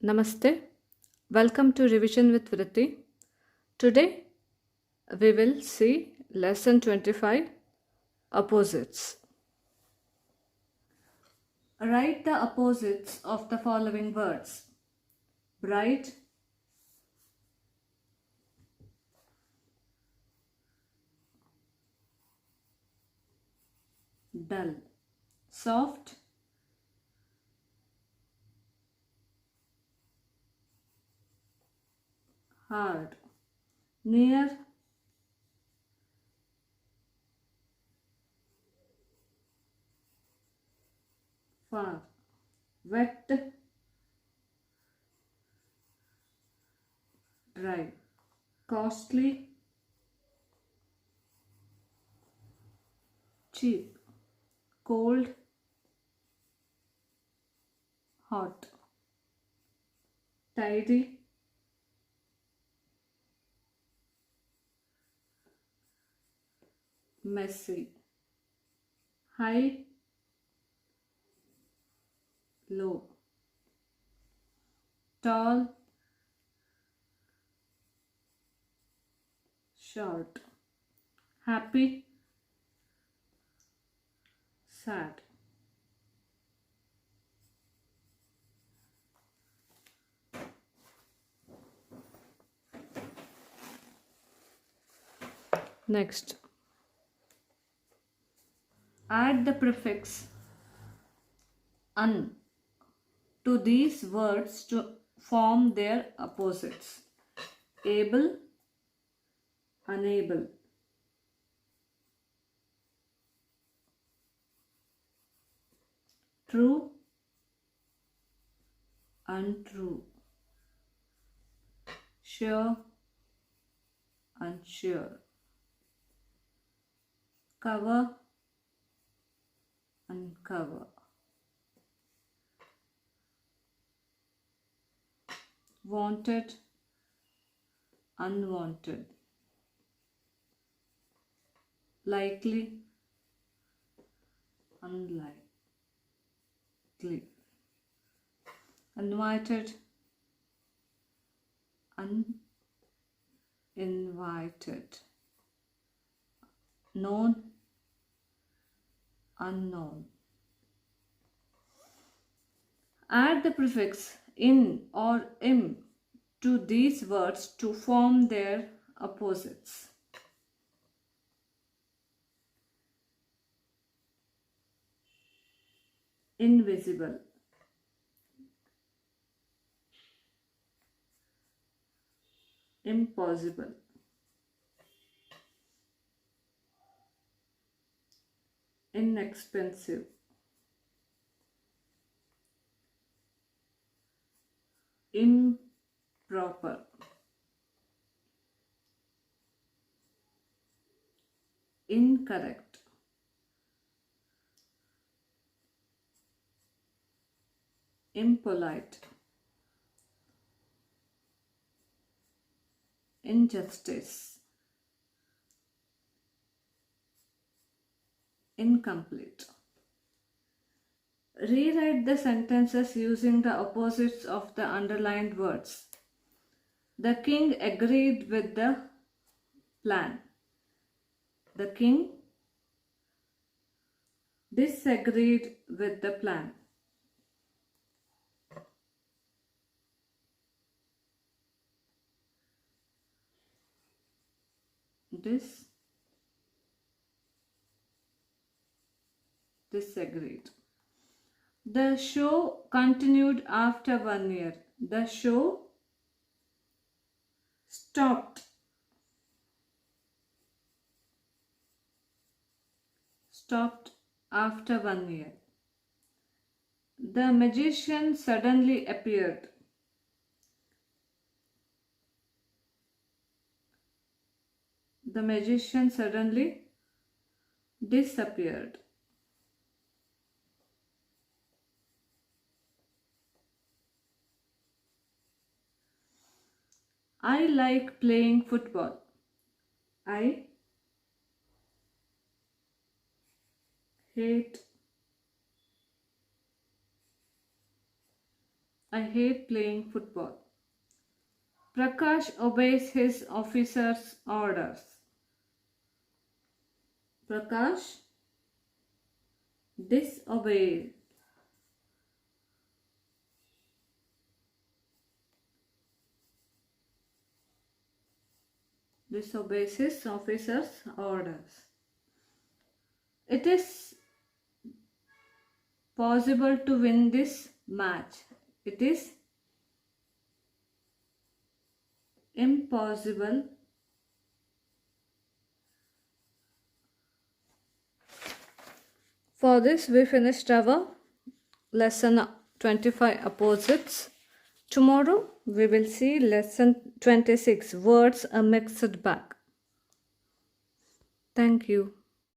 Namaste. Welcome to Revision with Vrithi. Today we will see lesson 25 opposites. Write the opposites of the following words: bright, dull, soft, hard, near, far, wet, dry, costly, cheap, cold, hot, tidy, messy, high, low, tall, short, happy, sad. Next, add the prefix un to these words to form their opposites: able, unable, true, untrue, sure, unsure, cover, uncover, wanted, unwanted, likely, unlikely, invited, uninvited, known, unknown. Add the prefix in or im to these words to form their opposites: invisible, impossible, inexpensive, improper, incorrect, impolite, injustice, incomplete. Rewrite the sentences using the opposites of the underlined words. The king agreed with the plan. The king disagreed with the plan. Disagreed. The show continued after 1 year. The show stopped. Stopped after 1 year. The magician suddenly appeared. The magician suddenly disappeared. I like playing football. I hate I hate playing football. Prakash obeys his officer's orders. Prakash disobeys. Disobeys his officer's orders. It is possible to win this match. It is impossible for this. We finished our lesson 25 opposites. Tomorrow we will see lesson 26 words a mixed bag. Thank you.